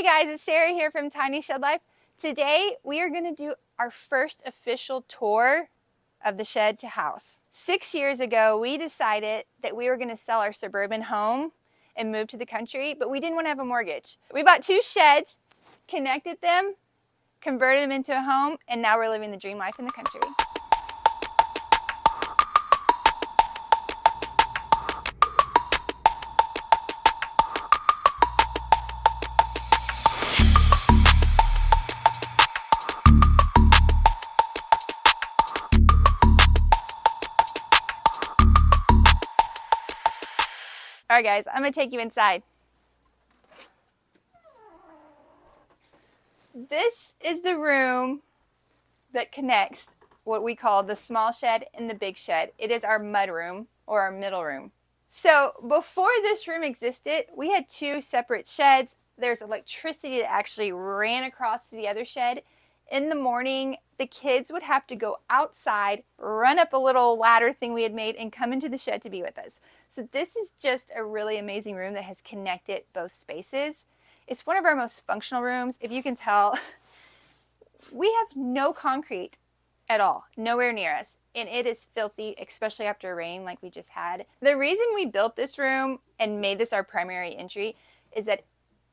guys, it's Sarah here from Tiny Shed Life. Today we are going to do our first official tour of the shed to house. 6 years ago we decided that we were going to sell our suburban home and move to the country, but we didn't want to have a mortgage. We bought 2 sheds, connected them, converted them into a home, and now we're living the dream life in the country. All right, guys, I'm gonna take you inside. This is the room that connects what we call the small shed and the big shed. It is our mud room or our middle room. So before this room existed, we had 2 separate sheds. There's electricity that actually ran across to the other shed. In the morning, the kids would have to go outside, run up a little ladder thing we had made, and come into the shed to be with us. So this is just a really amazing room that has connected both spaces. It's one of our most functional rooms. If you can tell, we have no concrete at all, nowhere near us. And it is filthy, especially after rain like we just had. The reason we built this room and made this our primary entry is that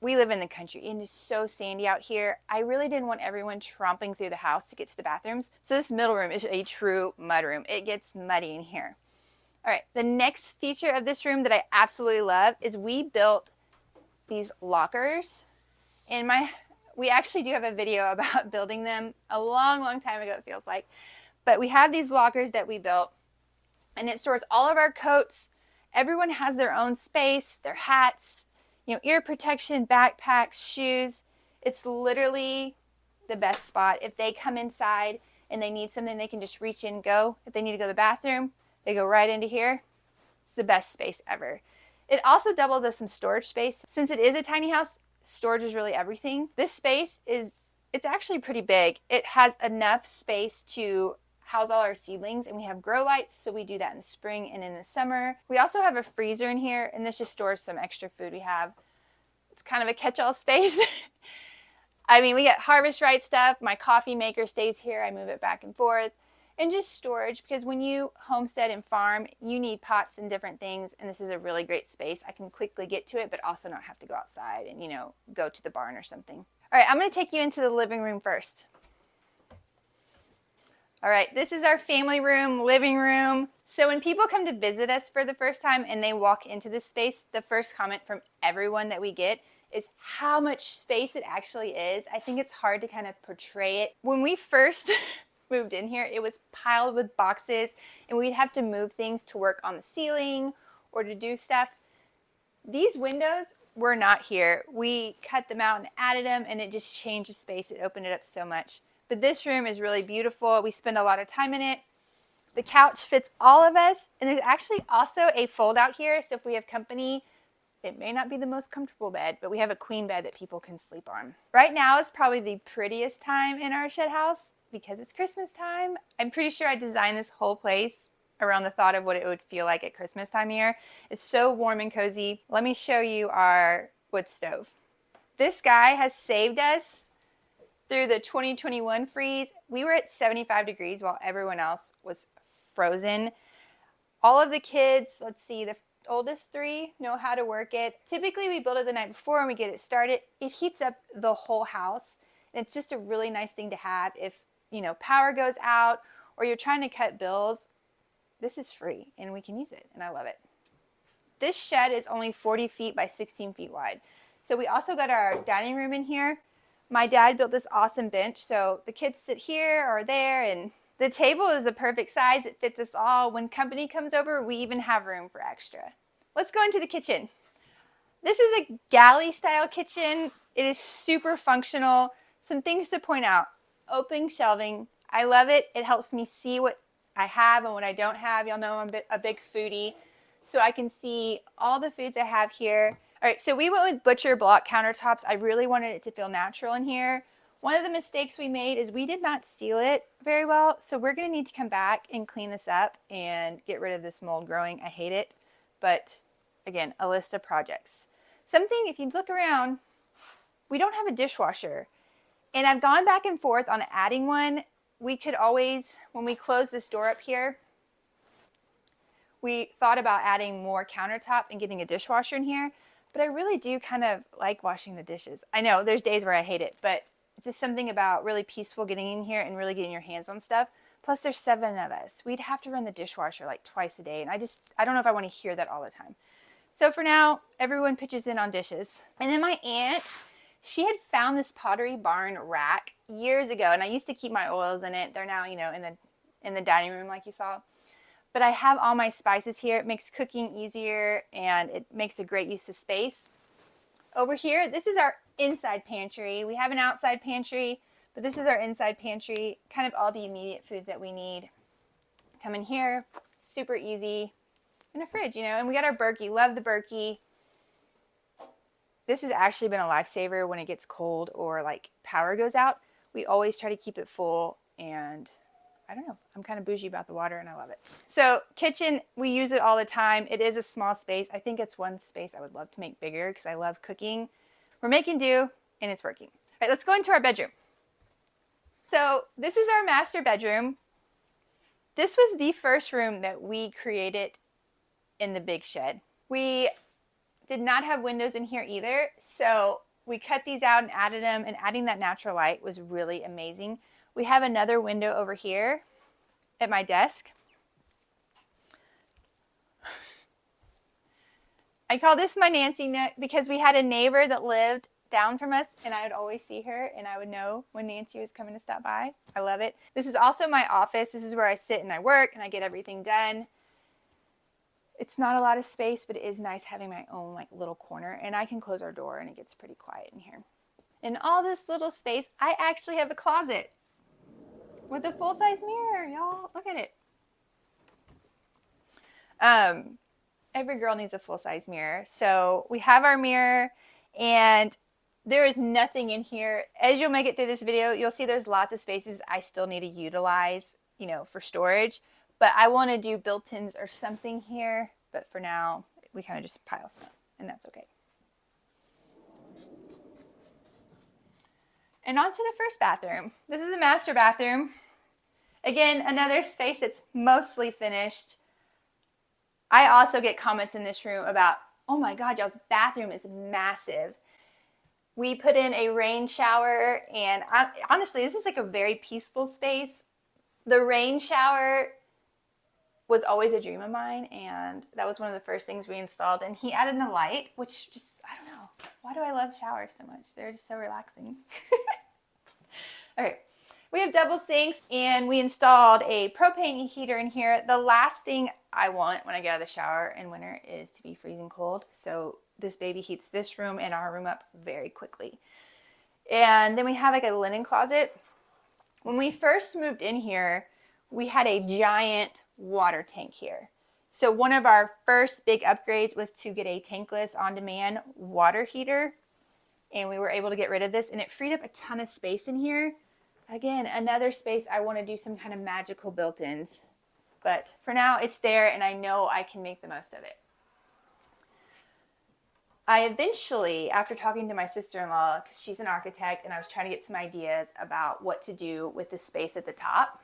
we live in the country and it's so sandy out here. I really didn't want everyone tromping through the house to get to the bathrooms. So this middle room is a true mud room. It gets muddy in here. All right, the next feature of this room that I absolutely love is we built these lockers. And we actually do have a video about building them a long time ago, it feels like. But we have these lockers that we built, and it stores all of our coats. Everyone has their own space, their hats, ear protection, backpacks, shoes. It's literally the best spot. If they come inside and they need something, they can just reach in and go. If they need to go to the bathroom, they go right into here. It's the best space ever. It also doubles as some storage space. Since it is a tiny house, storage is really everything. This space it's actually pretty big. It has enough space to house all our seedlings, and we have grow lights, so we do that in the spring and in the summer. We also have a freezer in here, and this just stores some extra food we have. It's kind of a catch-all space. I mean, we get harvest right stuff. My coffee maker stays here. I move it back and forth. And just storage, because when you homestead and farm, you need pots and different things, and this is a really great space. I can quickly get to it, but also not have to go outside and, go to the barn or something. All right, I'm going to take you into the living room first. All right, this is our family room, living room. So when people come to visit us for the first time and they walk into this space, the first comment from everyone that we get is how much space it actually is. I think it's hard to kind of portray it. When we first moved in here, it was piled with boxes, and we'd have to move things to work on the ceiling or to do stuff. These windows were not here. We cut them out and added them, and it just changed the space. It opened it up so much. But this room is really beautiful. We spend a lot of time in it. The couch fits all of us, and there's actually also a fold out here, so if we have company, it may not be the most comfortable bed, but we have a queen bed that people can sleep on. Right now is probably the prettiest time in our shed house because it's Christmas time. I'm pretty sure I designed this whole place around the thought of what it would feel like at Christmas time here. It's so warm and cozy. Let me show you our wood stove. This guy has saved us through the 2021 freeze. We were at 75 degrees while everyone else was frozen. All of the kids, let's see, the oldest 3 know how to work it. Typically we build it the night before and we get it started. It heats up the whole house. And it's just a really nice thing to have if, power goes out or you're trying to cut bills. This is free and we can use it, and I love it. This shed is only 40 feet by 16 feet wide. So we also got our dining room in here. My dad built this awesome bench, so the kids sit here or there, and the table is the perfect size. It fits us all. When company comes over, we even have room for extra. Let's go into the kitchen. This is a galley style kitchen. It is super functional. Some things to point out. Open shelving. I love it. It helps me see what I have and what I don't have. Y'all know I'm a big foodie, so I can see all the foods I have here. All right, so we went with butcher block countertops. I really wanted it to feel natural in here. One of the mistakes we made is we did not seal it very well, so we're going to need to come back and clean this up and get rid of this mold growing. I hate it, but again, a list of projects. Something, if you look around, we don't have a dishwasher. And I've gone back and forth on adding one. We could always, when we close this door up here, we thought about adding more countertop and getting a dishwasher in here, but I really do kind of like washing the dishes. I know there's days where I hate it, but it's just something about really peaceful getting in here and really getting your hands on stuff. Plus there's 7 of us. We'd have to run the dishwasher like twice a day, and I don't know if I want to hear that all the time. So for now, everyone pitches in on dishes. And then my aunt, she had found this Pottery Barn rack years ago, and I used to keep my oils in it. They're now, you know, in the dining room like you saw. But I have all my spices here. It makes cooking easier, and it makes a great use of space. Over here, this is our inside pantry. We have an outside pantry, but this is our inside pantry. Kind of all the immediate foods that we need come in here. Super easy. And a fridge, you know. And we got our Berkey. Love the Berkey. This has actually been a lifesaver when it gets cold or like power goes out. We always try to keep it full, and I don't know, I'm kind of bougie about the water and I love it. So kitchen, we use it all the time. It is a small space. I think it's one space I would love to make bigger because I love cooking. We're making do and it's working. All right, let's go into our bedroom. So this is our master bedroom. This was the first room that we created in the big shed. We did not have windows in here either. So we cut these out and added them, and adding that natural light was really amazing. We have another window over here at my desk. I call this my Nancy nook because we had a neighbor that lived down from us, and I would always see her and I would know when Nancy was coming to stop by. I love it. This is also my office. This is where I sit and I work and I get everything done. It's not a lot of space, but it is nice having my own like little corner, and I can close our door and it gets pretty quiet in here. In all this little space, I actually have a closet with a full-size mirror, y'all. Look at it. Every girl needs a full-size mirror. So we have our mirror, and there is nothing in here. As you'll make it through this video, you'll see there's lots of spaces I still need to utilize, you know, for storage. But I want to do built-ins or something here. But for now, we kind of just pile stuff, and that's okay. And on to the first bathroom. This is a master bathroom. Again, another space that's mostly finished. I also get comments in this room about, oh my God, y'all's bathroom is massive. We put in a rain shower, and honestly, this is like a very peaceful space. The rain shower was always a dream of mine, and that was one of the first things we installed. And he added a light, which just, I don't know. Why do I love showers so much? They're just so relaxing. All right. We have double sinks, and we installed a propane heater in here. The last thing I want when I get out of the shower in winter is to be freezing cold. So this baby heats this room and our room up very quickly. And then we have like a linen closet. When we first moved in here, we had a giant water tank here. So one of our first big upgrades was to get a tankless on-demand water heater. And we were able to get rid of this, and it freed up a ton of space in here. Again, another space I want to do some kind of magical built-ins. But for now, it's there, and I know I can make the most of it. I eventually, after talking to my sister-in-law, because she's an architect, and I was trying to get some ideas about what to do with the space at the top,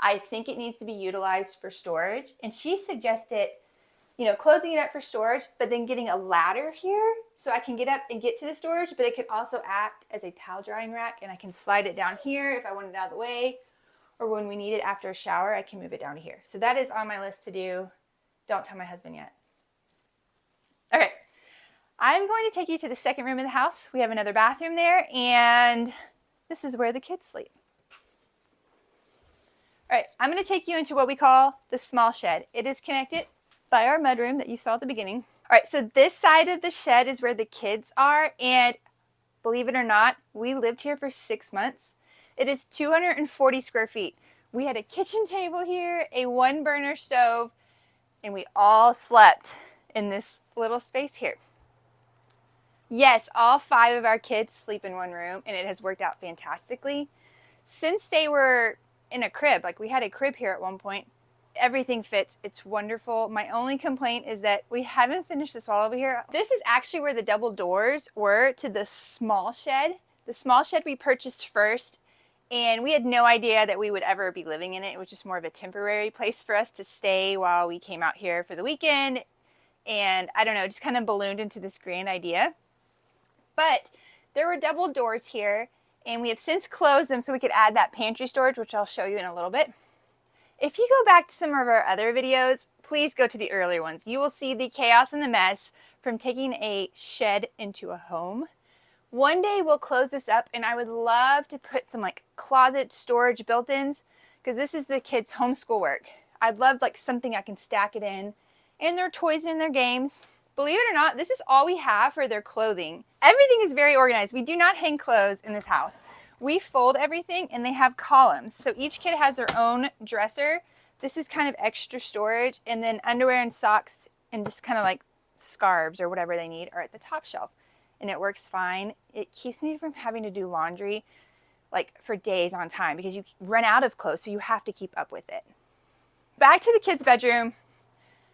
I think it needs to be utilized for storage. And she suggested, you know, closing it up for storage, but then getting a ladder here so I can get up and get to the storage, but it could also act as a towel drying rack, and I can slide it down here if I want it out of the way, or when we need it after a shower, I can move it down to here. So that is on my list to do. Don't tell my husband yet. Okay, I'm going to take you to the second room of the house. We have another bathroom there, and this is where the kids sleep. All right, I'm going to take you into what we call the small shed. It is connected by our mudroom that you saw at the beginning. All right, so this side of the shed is where the kids are, and believe it or not, we lived here for 6 months. It is 240 square feet. We had a kitchen table here, a 1-burner stove, and we all slept in this little space here. Yes, all 5 of our kids sleep in one room, and it has worked out fantastically. Since they were in a crib, like we had a crib here at one point, Everything fits. It's wonderful. My only complaint is that we haven't finished this wall over here. This is actually where the double doors were to the small shed. The small shed we purchased first, and we had no idea that we would ever be living in it. It was just more of a temporary place for us to stay while we came out here for the weekend. And I don't know, just kind of ballooned into this grand idea. But there were double doors here, and we have since closed them so we could add that pantry storage, which I'll show you in a little bit. If you go back to some of our other videos, please go to the earlier ones. You will see the chaos and the mess from taking a shed into a home. One day we'll close this up, and I would love to put some like closet storage built-ins, because this is the kids' homeschool work. I'd love like something I can stack it in, and their toys and their games. Believe it or not, this is all we have for their clothing. Everything is very organized. We do not hang clothes in this house. We fold everything, and they have columns. So each kid has their own dresser. This is kind of extra storage, and then underwear and socks and just kind of like scarves or whatever they need are at the top shelf. And it works fine. It keeps me from having to do laundry like for days on time, because you run out of clothes, so you have to keep up with it. Back to the kids' bedroom.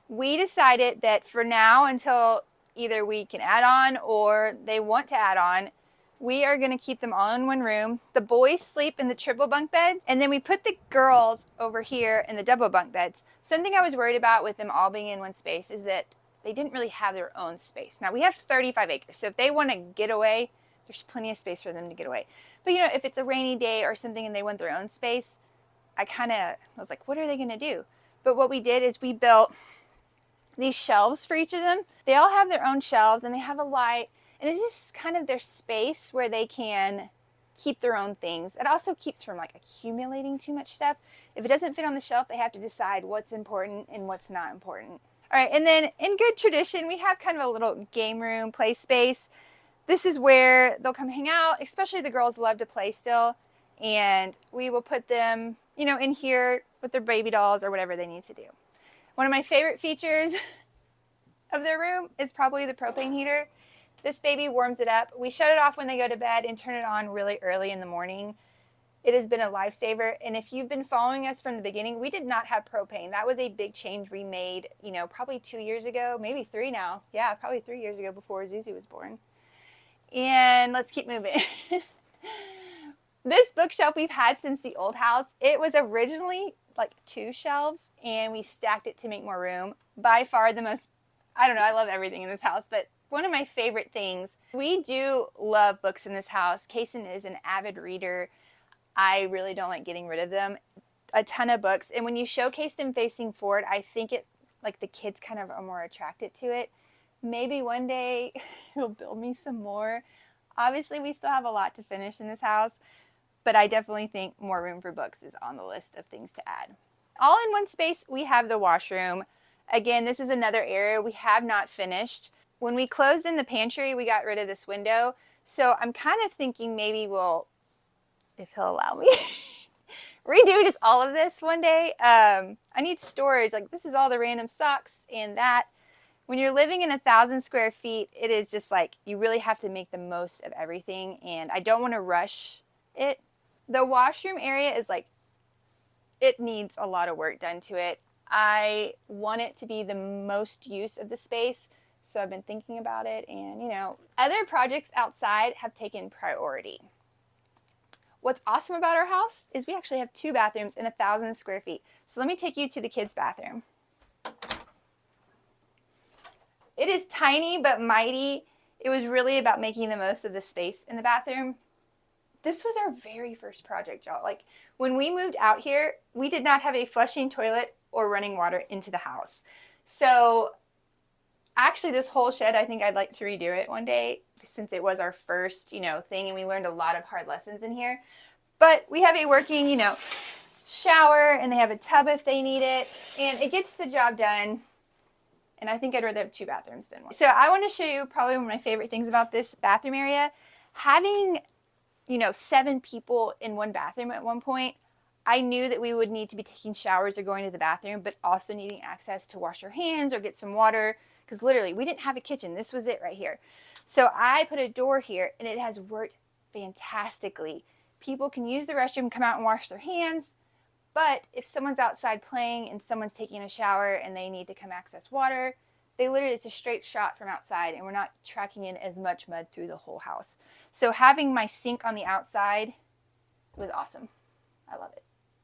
We decided that for now, until either we can add on or they want to add on, we are going to keep them all in one room. The boys sleep in the triple bunk beds, and then we put the girls over here in the double bunk beds. Something I was worried about with them all being in one space is that they didn't really have their own space. Now, we have 35 acres, so if they want to get away, there's plenty of space for them to get away. But, you know, if it's a rainy day or something and they want their own space, I was like, what are they going to do? But what we did is we built these shelves for each of them. They all have their own shelves, and they have a light. And it's just kind of their space where they can keep their own things. It also keeps from like accumulating too much stuff. If it doesn't fit on the shelf, they have to decide what's important and what's not important. All right, and then in good tradition, we have kind of a little game room, play space. This is where they'll come hang out, especially the girls love to play still. And we will put them, you know, in here with their baby dolls or whatever they need to do. One of my favorite features of their room is probably the propane heater. This baby warms it up. We shut it off when they go to bed and turn it on really early in the morning. It has been a lifesaver. And if you've been following us from the beginning, we did not have propane. That was a big change we made, you know, probably 2 years ago, maybe 3 now. Yeah, probably 3 years ago before Zuzu was born. And let's keep moving. This bookshelf we've had since the old house. It was originally like 2 shelves, and we stacked it to make more room. By far the most, I don't know, I love everything in this house, but one of my favorite things, we do love books in this house. Kason is an avid reader. I really don't like getting rid of them. A ton of books. And when you showcase them facing forward, I think it, like the kids kind of are more attracted to it. Maybe one day he'll build me some more. Obviously, we still have a lot to finish in this house, but I definitely think more room for books is on the list of things to add. All in one space, we have the washroom. Again, this is another area we have not finished. When we closed in the pantry, we got rid of this window. So I'm kind of thinking maybe we'll, if he'll allow me, redo just all of this one day. I need storage. Like, this is all the random socks and that. When you're living in 1,000 square feet, it is just like you really have to make the most of everything. And I don't want to rush it. The washroom area is like, it needs a lot of work done to it. I want it to be the most use of the space. So I've been thinking about it, and, you know, other projects outside have taken priority. What's awesome about our house is we actually have 2 bathrooms in 1,000 square feet. So let me take you to the kids' bathroom. It is tiny but mighty. It was really about making the most of the space in the bathroom. This was our very first project, y'all. Like, when we moved out here, we did not have a flushing toilet or running water into the house. So actually, this whole shed, I think I'd like to redo it one day, since it was our first, you know, thing, and we learned a lot of hard lessons in here. But we have a working, you know, shower, and they have a tub if they need it, and it gets the job done. And I think I'd rather have 2 bathrooms than 1. So I want to show you probably one of my favorite things about this bathroom area. Having, you know, 7 people in one bathroom at one point, I knew that we would need to be taking showers or going to the bathroom, but also needing access to wash our hands or get some water. Because literally, we didn't have a kitchen. This was it right here. So I put a door here, and it has worked fantastically. People can use the restroom, come out and wash their hands, But if someone's outside playing and someone's taking a shower and they need to come access water, it's a straight shot from outside, and we're not tracking in as much mud through the whole house. So having my sink on the outside was awesome. I love it.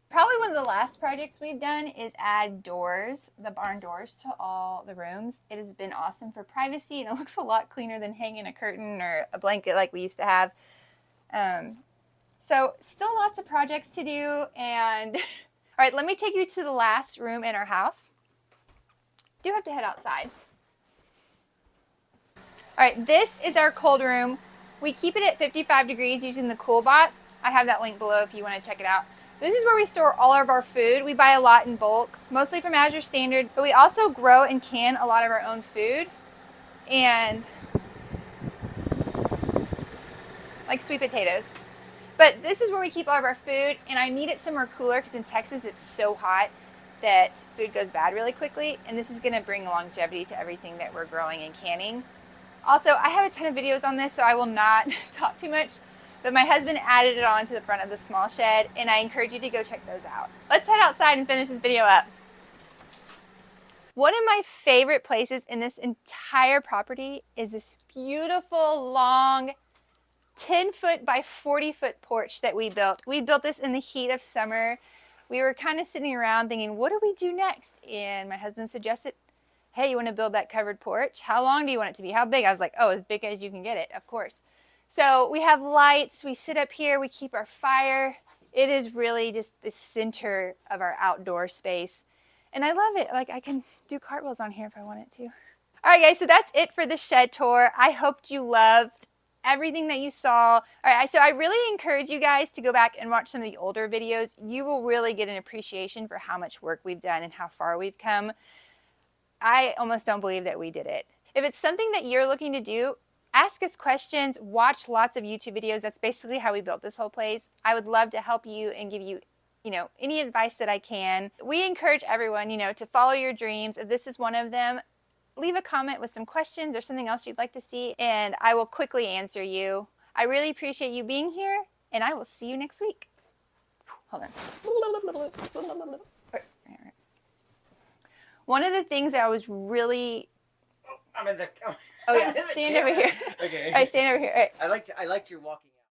Probably one of the last projects we've done is add doors, the barn doors, to all the rooms. It has been awesome for privacy, and it looks a lot cleaner than hanging a curtain or a blanket like we used to have. So still lots of projects to do, and all right, let me take you to the last room in our house. Do have to head outside. All right, this is our cold room. We keep it at 55 degrees using the CoolBot. I have that link below if you want to check it out. This is where we store all of our food. We buy a lot in bulk, mostly from Azure Standard, but we also grow and can a lot of our own food, and like sweet potatoes. But this is where we keep all of our food, and I need it somewhere cooler because in Texas it's so hot that food goes bad really quickly, and this is going to bring longevity to everything that we're growing and canning. Also, I have a ton of videos on this, so I will not talk too much, but my husband added it on to the front of the small shed, and I encourage you to go check those out. Let's head outside and finish this video up. One of my favorite places in this entire property is this beautiful, long, 10-foot by 40-foot porch that we built. We built this in the heat of summer. We were kind of sitting around thinking, what do we do next? And my husband suggested, hey, you want to build that covered porch? How long do you want it to be? How big? I was like, oh, as big as you can get it, of course. So we have lights, we sit up here, we keep our fire. It is really just the center of our outdoor space. And I love it. Like, I can do cartwheels on here if I wanted to. All right, guys, so that's it for the shed tour. I hoped you loved everything that you saw. All right, so I really encourage you guys to go back and watch some of the older videos. You will really get an appreciation for how much work we've done and how far we've come. I almost don't believe that we did it. If it's something that you're looking to do, ask us questions, watch lots of YouTube videos. That's basically how we built this whole place. I would love to help you and give you, any advice that I can. We encourage everyone, to follow your dreams. If this is one of them, leave a comment with some questions or something else you'd like to see, and I will quickly answer you. I really appreciate you being here, and I will see you next week. Hold on. One of the things that I was really... I'm in the... Oh yeah, stand over here. Okay. All right, stand over here. All right. I liked your walking.